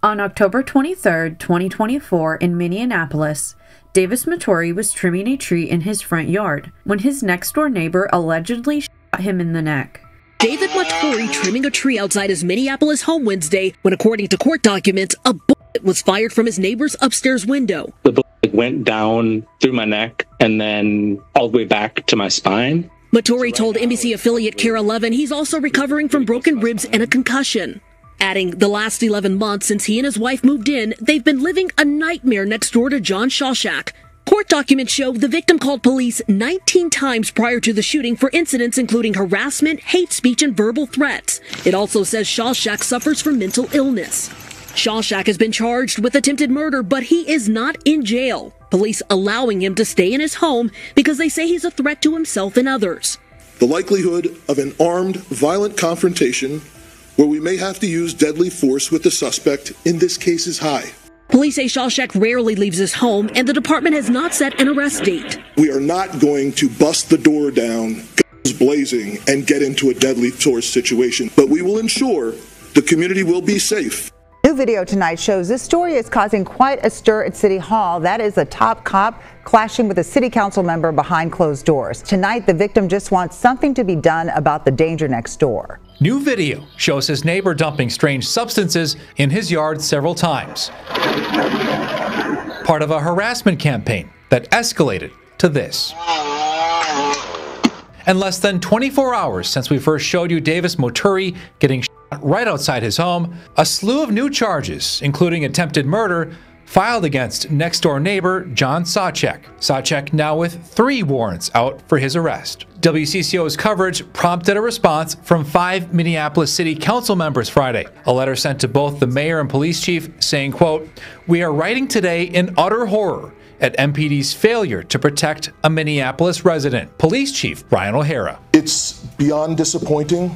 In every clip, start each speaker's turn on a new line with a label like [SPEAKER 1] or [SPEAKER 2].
[SPEAKER 1] On October 23, 2024, in Minneapolis, Davis Moturi was trimming a tree in his front yard when his next-door neighbor allegedly shot him in the neck.
[SPEAKER 2] David Moturi trimming a tree outside his Minneapolis home Wednesday when, according to court documents, a bullet was fired from his neighbor's upstairs window.
[SPEAKER 3] The bullet went down through my neck and then all the way back to my spine.
[SPEAKER 2] Moturi told NBC affiliate KARE 11 he's also recovering from broken ribs and a concussion. Adding, the last 11 months since he and his wife moved in, they've been living a nightmare next door to John Shawshak. Court documents show the victim called police 19 times prior to the shooting for incidents including harassment, hate speech, and verbal threats. It also says Shawshak suffers from mental illness. Shawshak has been charged with attempted murder, but he is not in jail. Police allowing him to stay in his home because they say he's a threat to himself and others.
[SPEAKER 4] The likelihood of an armed, violent confrontation where we may have to use deadly force with the suspect in this case is high.
[SPEAKER 2] Police say Shawshak rarely leaves his home, and the department has not set an arrest date.
[SPEAKER 4] We are not going to bust the door down, guns blazing, and get into a deadly force situation, but we will ensure the community will be safe.
[SPEAKER 5] New video tonight shows this story is causing quite a stir at City Hall. That is a top cop clashing with a city council member behind closed doors. Tonight, the victim just wants something to be done about the danger next door.
[SPEAKER 6] New video shows his neighbor dumping strange substances in his yard several times. Part of a harassment campaign that escalated to this. And less than 24 hours since we first showed you Davis Moturi getting shot right outside his home, a slew of new charges, including attempted murder, filed against next-door neighbor John Shawshak. Shawshak now with 3 warrants out for his arrest. WCCO's coverage prompted a response from 5 Minneapolis City Council members Friday. A letter sent to both the mayor and police chief saying, quote, "We are writing today in utter horror at MPD's failure to protect a Minneapolis resident." Police Chief Brian O'Hara.
[SPEAKER 4] It's beyond disappointing.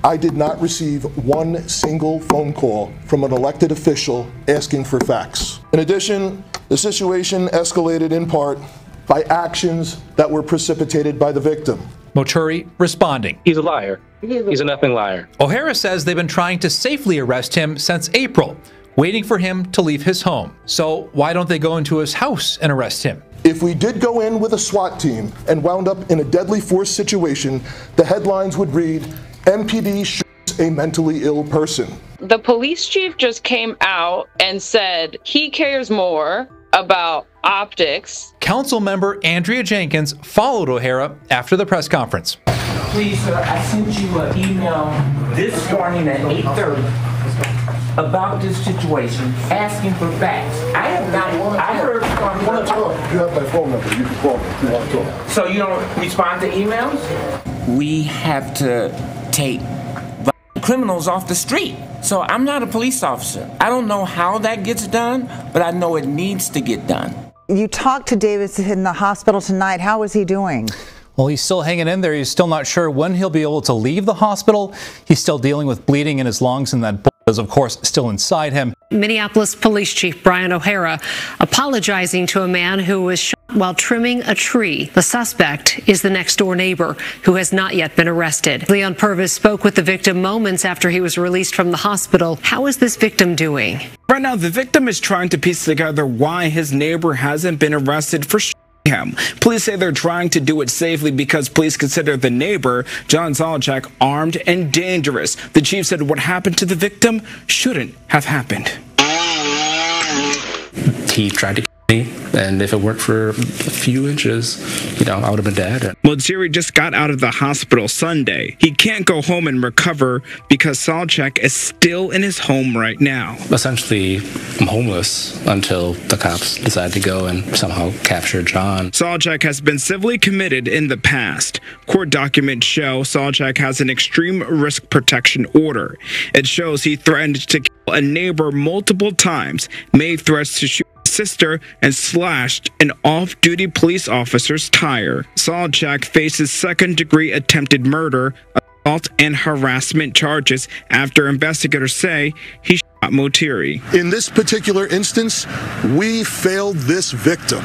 [SPEAKER 4] I did not receive one single phone call from an elected official asking for facts. In addition, the situation escalated in part by actions that were precipitated by the victim.
[SPEAKER 6] Moturi responding.
[SPEAKER 3] He's a liar. He's a nothing liar.
[SPEAKER 6] O'Hara says they've been trying to safely arrest him since April, waiting for him to leave his home. So why don't they go into his house and arrest him?
[SPEAKER 4] If we did go in with a SWAT team and wound up in a deadly force situation, the headlines would read, MPD shoots a mentally ill person.
[SPEAKER 7] The police chief just came out and said he cares more about optics.
[SPEAKER 6] Council member Andrea Jenkins followed O'Hara after the press conference.
[SPEAKER 8] Please, sir, I sent you an email this morning at 8:30 about this situation, asking for facts. I have not, I heard from...
[SPEAKER 4] You have my phone number, you can call me if you want to talk.
[SPEAKER 8] So you don't respond to emails? We have to take criminals off the street. So I'm not a police officer. I don't know how that gets done, but I know it needs to get done.
[SPEAKER 5] You talked to Davis in the hospital tonight. How is he doing?
[SPEAKER 6] Well, he's still hanging in there. He's still not sure when he'll be able to leave the hospital. He's still dealing with bleeding in his lungs, and that bullet is, of course, still inside him.
[SPEAKER 9] Minneapolis Police Chief Brian O'Hara apologizing to a man who was shot while trimming a tree. The suspect is the next-door neighbor who has not yet been arrested. Leon Purvis spoke with the victim moments after he was released from the hospital. How is this victim doing?
[SPEAKER 10] Right now, the victim is trying to piece together why his neighbor hasn't been arrested for him. Police say they're trying to do it safely because police consider the neighbor, John Shawshak, armed and dangerous. The chief said what happened to the victim shouldn't have happened.
[SPEAKER 11] He tried to kill me, and if it worked for a few inches, I would have been dead.
[SPEAKER 10] Moturi just got out of the hospital Sunday. He can't go home and recover because Shawshak is still in his home right now.
[SPEAKER 11] Essentially, I'm homeless until the cops decide to go and somehow capture John.
[SPEAKER 10] Shawshak has been civilly committed in the past. Court documents show Shawshak has an extreme risk protection order. It shows he threatened to kill a neighbor multiple times, made threats to shoot sister, and slashed an off-duty police officer's tire. Shawshak faces second-degree attempted murder, assault, and harassment charges after investigators say he shot Moturi.
[SPEAKER 4] In this particular instance, we failed this victim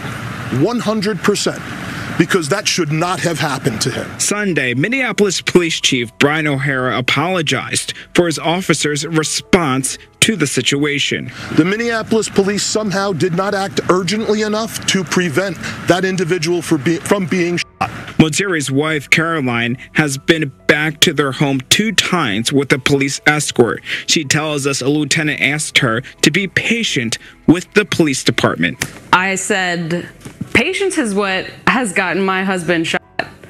[SPEAKER 4] 100%. because that should not have happened to him.
[SPEAKER 10] Sunday, Minneapolis Police Chief Brian O'Hara apologized for his officers' response to the situation.
[SPEAKER 4] The Minneapolis police somehow did not act urgently enough to prevent that individual from being shot.
[SPEAKER 10] Moturi's wife, Caroline, has been back to their home 2 times with a police escort. She tells us a lieutenant asked her to be patient with the police department.
[SPEAKER 12] I said, patience is what has gotten my husband shot.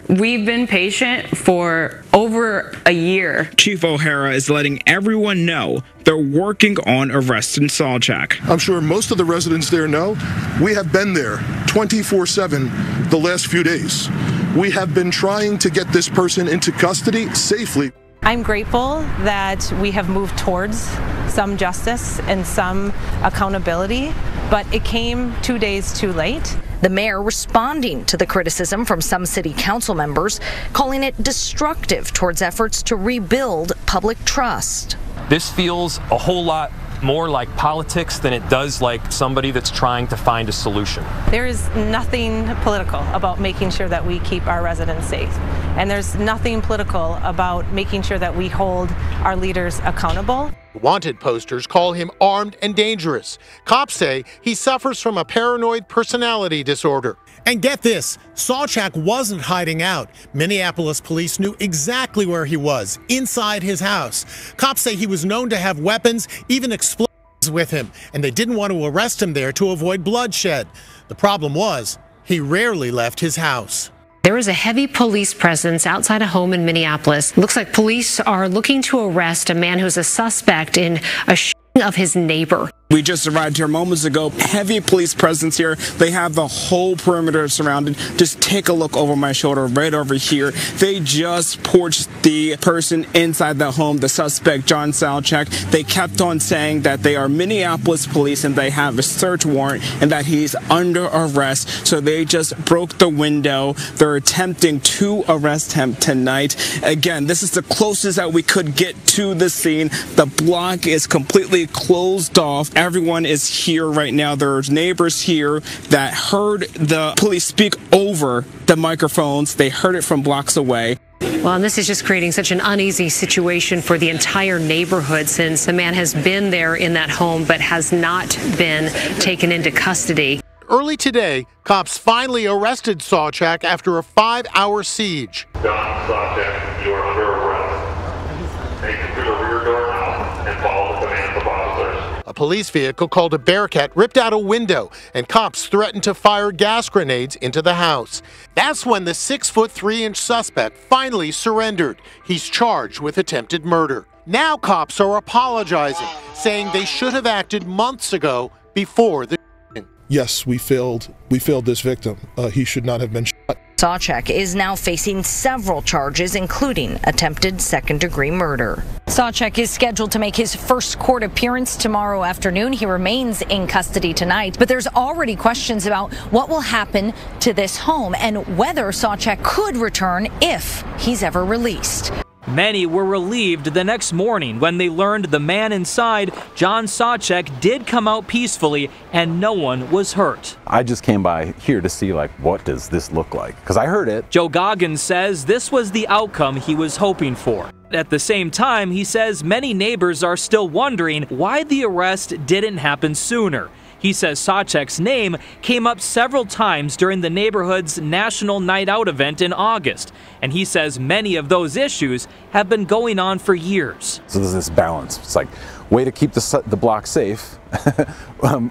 [SPEAKER 12] We've been patient for over a year.
[SPEAKER 10] Chief O'Hara is letting everyone know they're working on arresting Sawchak.
[SPEAKER 4] I'm sure most of the residents there know we have been there 24/7 the last few days. We have been trying to get this person into custody safely.
[SPEAKER 13] I'm grateful that we have moved towards some justice and some accountability, but it came 2 days too late.
[SPEAKER 14] The mayor responding to the criticism from some city council members, calling it destructive towards efforts to rebuild public trust.
[SPEAKER 15] This feels a whole lot more like politics than it does like somebody that's trying to find a solution.
[SPEAKER 13] There is nothing political about making sure that we keep our residents safe. And there's nothing political about making sure that we hold our leaders accountable.
[SPEAKER 16] Wanted posters call him armed and dangerous. Cops say he suffers from a paranoid personality disorder.
[SPEAKER 17] And get this, Sawchak wasn't hiding out. Minneapolis police knew exactly where he was, inside his house. Cops say he was known to have weapons, even explosives with him, and they didn't want to arrest him there to avoid bloodshed. The problem was, he rarely left his house.
[SPEAKER 9] There is a heavy police presence outside a home in Minneapolis. Looks like police are looking to arrest a man who's a suspect in a shooting of his neighbor.
[SPEAKER 10] We just arrived here moments ago. Heavy police presence here. They have the whole perimeter surrounded. Just take a look over my shoulder right over here. They just porched the person inside the home, the suspect, John Sawchak. They kept on saying that they are Minneapolis police and they have a search warrant and that he's under arrest. So they just broke the window. They're attempting to arrest him tonight. Again, this is the closest that we could get to the scene. The block is completely closed off. Everyone is here right now. There's neighbors here that heard the police speak over the microphones. They heard it from blocks away.
[SPEAKER 9] Well, and this is just creating such an uneasy situation for the entire neighborhood since the man has been there in that home but has not been taken into custody.
[SPEAKER 16] Early today, cops finally arrested Sawchak after a 5-hour siege.
[SPEAKER 18] John Sawchak, you are under arrest. Take it through the rear door now and follow the commands of officers.
[SPEAKER 16] A police vehicle called a Bearcat ripped out a window, and cops threatened to fire gas grenades into the house. That's when the 6'3" suspect finally surrendered. He's charged with attempted murder. Now cops are apologizing, saying they should have acted months ago before the shooting.
[SPEAKER 4] Yes, we failed this victim. He should not have been shot.
[SPEAKER 14] Sawchak is now facing several charges, including attempted second-degree murder. Sawchak is scheduled to make his first court appearance tomorrow afternoon. He remains in custody tonight, but there's already questions about what will happen to this home and whether Sawchak could return if he's ever released.
[SPEAKER 19] Many were relieved the next morning when they learned the man inside, John Sawchak, did come out peacefully and no one was hurt.
[SPEAKER 20] I just came by here to see, like, what does this look like? Because I heard it.
[SPEAKER 19] Joe Goggins says this was the outcome he was hoping for. At the same time, he says many neighbors are still wondering why the arrest didn't happen sooner. He says Sawchak's name came up several times during the neighborhood's National Night Out event in August, and he says many of those issues have been going on for years.
[SPEAKER 20] So there's this balance. It's like, way to keep the block safe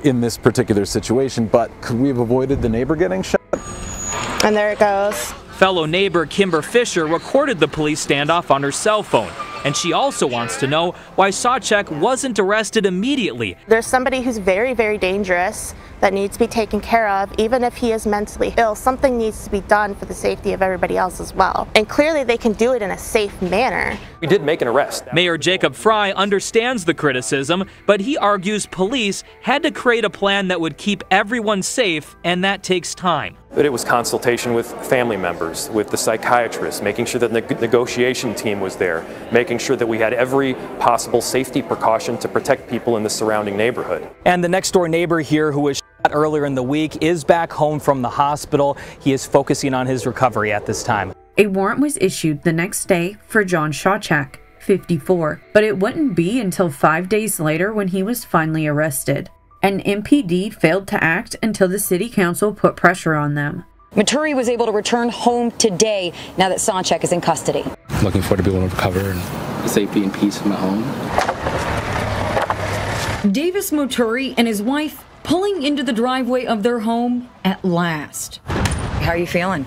[SPEAKER 20] in this particular situation, but could we have avoided the neighbor getting shot?
[SPEAKER 21] And there it goes.
[SPEAKER 19] Fellow neighbor Kimber Fisher recorded the police standoff on her cell phone, and she also wants to know why Sawchak wasn't arrested immediately.
[SPEAKER 21] There's somebody who's very, very dangerous that needs to be taken care of, even if he is mentally ill. Something needs to be done for the safety of everybody else as well. And clearly they can do it in a safe manner.
[SPEAKER 15] We did make an arrest.
[SPEAKER 19] Mayor Jacob Fry understands the criticism, but he argues police had to create a plan that would keep everyone safe, and that takes time.
[SPEAKER 15] But it was consultation with family members, with the psychiatrist, making sure that the negotiation team was there, making sure that we had every possible safety precaution to protect people in the surrounding neighborhood.
[SPEAKER 19] And the next door neighbor here who was shot
[SPEAKER 1] earlier in the week, is back home from the hospital. He is focusing on his recovery at this time.
[SPEAKER 22] A warrant was issued the next day for John Shawchak, 54, but it wouldn't be until 5 days later when he was finally arrested. An MPD failed to act until the city council put pressure on them.
[SPEAKER 14] Moturi was able to return home today now that Shawchak is in custody.
[SPEAKER 11] Looking forward to being able to recover and safety and peace in my home.
[SPEAKER 22] Davis Moturi and his wife pulling into the driveway of their home at last.
[SPEAKER 14] How are you feeling?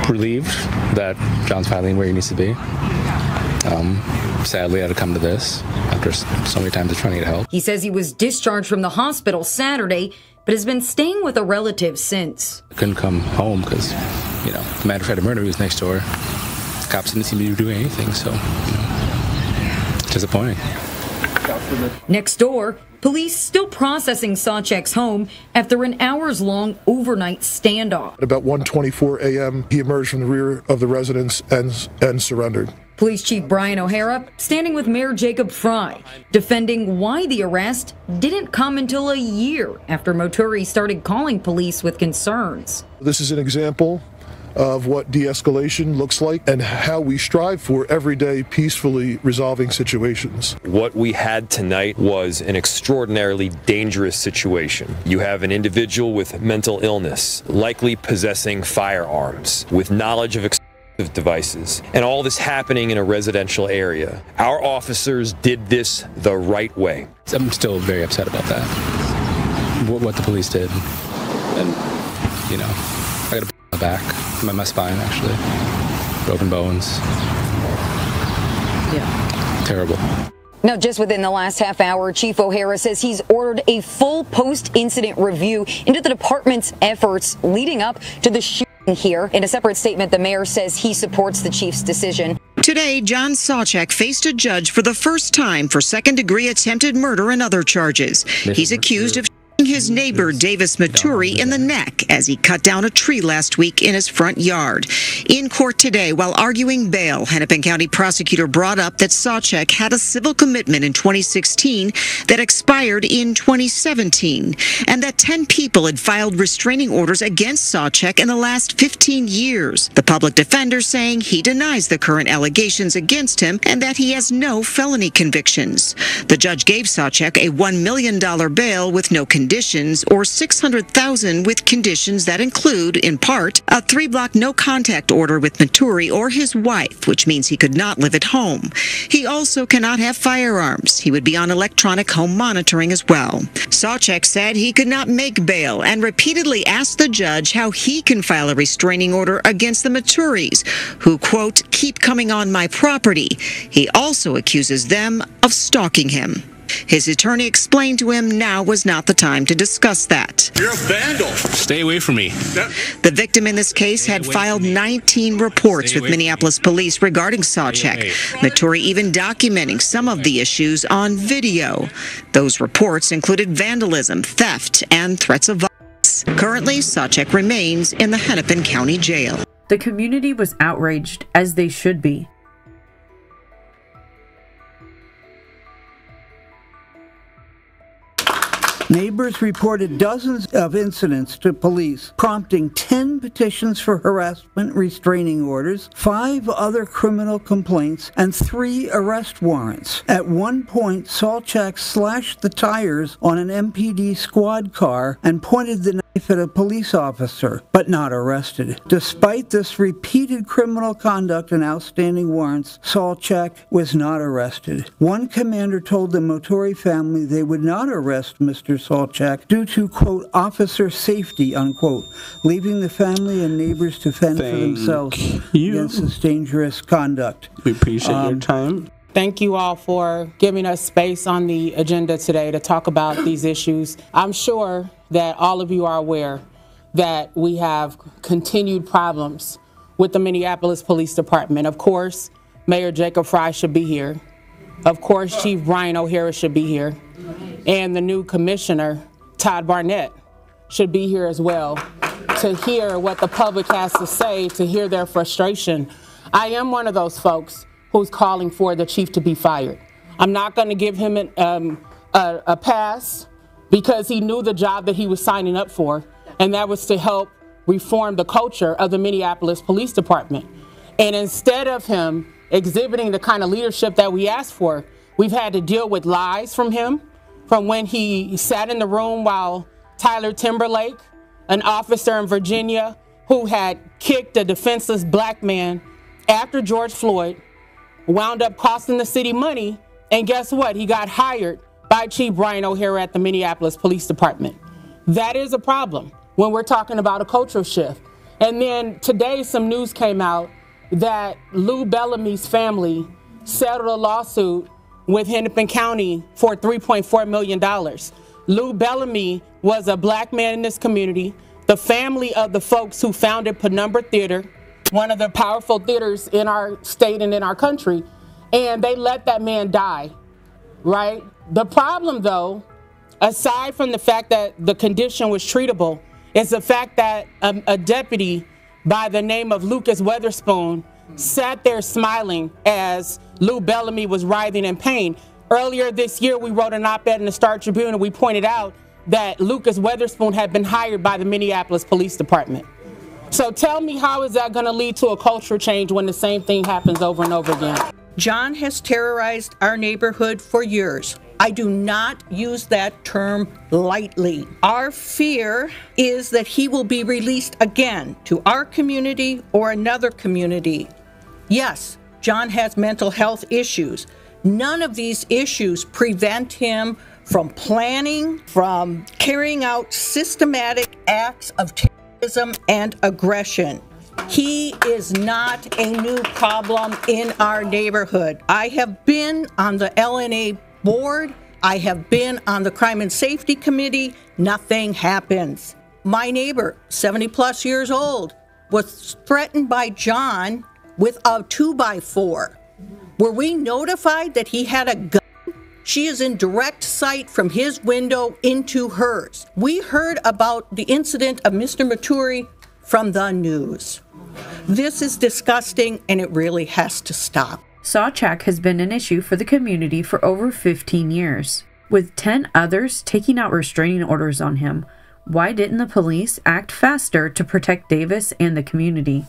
[SPEAKER 11] Relieved that John's finally where he needs to be. Sadly, I had to come to this after so many times of trying to get help.
[SPEAKER 22] He says he was discharged from the hospital Saturday, but has been staying with a relative since.
[SPEAKER 11] I couldn't come home because, the man who tried to murder me was next door. The cops didn't seem to be doing anything, so, disappointing.
[SPEAKER 22] Next door, police still processing Shawchak's home after an hours-long overnight standoff.
[SPEAKER 4] At about 1:24 a.m., he emerged from the rear of the residence and surrendered.
[SPEAKER 22] Police Chief Brian O'Hara standing with Mayor Jacob Fry, defending why the arrest didn't come until a year after Moturi started calling police with concerns.
[SPEAKER 4] This is an example of what de-escalation looks like and how we strive for everyday peacefully resolving situations.
[SPEAKER 15] What we had tonight was an extraordinarily dangerous situation. You have an individual with mental illness, likely possessing firearms, with knowledge of explosive devices, and all this happening in a residential area. Our officers did this the right way.
[SPEAKER 11] I'm still very upset about that. What the police did. And, I got a my back, my spine actually. Broken bones.
[SPEAKER 22] Yeah.
[SPEAKER 11] Terrible.
[SPEAKER 14] Now, just within the last half hour, Chief O'Hara says he's ordered a full post-incident review into the department's efforts leading up to the shooting here. In a separate statement, the mayor says he supports the chief's decision.
[SPEAKER 23] Today, John Shawchak faced a judge for the first time for second-degree attempted murder and other charges. He's accused of his neighbor Davis Moturi in the neck as he cut down a tree last week in his front yard. In court today, while arguing bail, Hennepin County prosecutor brought up that Shawchak had a civil commitment in 2016 that expired in 2017, and that 10 people had filed restraining orders against Shawchak in the last 15 years. The public defender saying he denies the current allegations against him and that he has no felony convictions. The judge gave Shawchak a $1 million bail with no conditions, or $600,000 with conditions that include, in part, a 3-block no-contact order with Moturi or his wife, which means he could not live at home. He also cannot have firearms. He would be on electronic home monitoring as well. Shawchak said he could not make bail and repeatedly asked the judge how he can file a restraining order against the Moturis, who, quote, keep coming on my property. He also accuses them of stalking him. His attorney explained to him now was not the time to discuss that.
[SPEAKER 18] You're a vandal.
[SPEAKER 11] Stay away from me.
[SPEAKER 23] The victim in this case had filed 19 reports with Minneapolis police regarding Shawchak, Moturi even documenting some of the issues on video. Those reports included vandalism, theft, and threats of violence. Currently, Shawchak remains in the Hennepin County Jail.
[SPEAKER 22] The community was outraged, as they should be.
[SPEAKER 24] Neighbors reported dozens of incidents to police, prompting 10 petitions for harassment restraining orders, 5 other criminal complaints, and 3 arrest warrants. At one point, Shawchak slashed the tires on an MPD squad car and pointed the knife at a police officer, but not arrested. Despite this repeated criminal conduct and outstanding warrants, Shawchak was not arrested. One commander told the Moturi family they would not arrest Mr. Shawchak due to, quote, officer safety, unquote, leaving the family and neighbors to fend for themselves against this dangerous conduct.
[SPEAKER 25] We appreciate your time.
[SPEAKER 26] Thank you all for giving us space on the agenda today to talk about these issues. I'm sure that all of you are aware that we have continued problems with the Minneapolis Police Department. Of course, Mayor Jacob Fry should be here. Of course, Chief Brian O'Hara should be here. And the new commissioner, Todd Barnett, should be here as well to hear what the public has to say, to hear their frustration. I am one of those folks who's calling for the chief to be fired. I'm not going to give him a pass because he knew the job that he was signing up for, and that was to help reform the culture of the Minneapolis Police Department. And instead of him exhibiting the kind of leadership that we asked for, we've had to deal with lies from him, from when he sat in the room while Tyler Timberlake, an officer in Virginia who had kicked a defenseless black man after George Floyd, wound up costing the city money, and guess what? He got hired by Chief Brian O'Hara at the Minneapolis Police Department. That is a problem when we're talking about a cultural shift. And then today some news came out that Lou Bellamy's family settled a lawsuit with Hennepin County for $3.4 million. Lou Bellamy was a black man in this community, the family of the folks who founded Penumbra Theater, one of the powerful theaters in our state and in our country, and they let that man die, right? The problem, though, aside from the fact that the condition was treatable, is the fact that a deputy by the name of Lucas Weatherspoon sat there smiling as Lou Bellamy was writhing in pain. Earlier this year, we wrote an op-ed in the Star Tribune, and we pointed out that Lucas Weatherspoon had been hired by the Minneapolis Police Department. So tell me, how is that going to lead to a cultural change when the same thing happens over and over again?
[SPEAKER 2] John has terrorized our neighborhood for years. I do not use that term lightly. Our fear is that he will be released again to our community or another community. Yes, John has mental health issues. None of these issues prevent him from planning, from carrying out systematic acts of terrorism and aggression. He is not a new problem in our neighborhood. I have been on the LNA board. I have been on the Crime and Safety Committee. Nothing happens. My neighbor, 70+ years old, was threatened by John with a 2x4. Were we notified that he had a gun? She is in direct sight from his window into hers. We heard about the incident of Mr. Moturi from the news. This is disgusting, and it really has to stop.
[SPEAKER 22] Sawchak has been an issue for the community for over 15 years, with 10 others taking out restraining orders on him. Why didn't the police act faster to protect Davis and the community?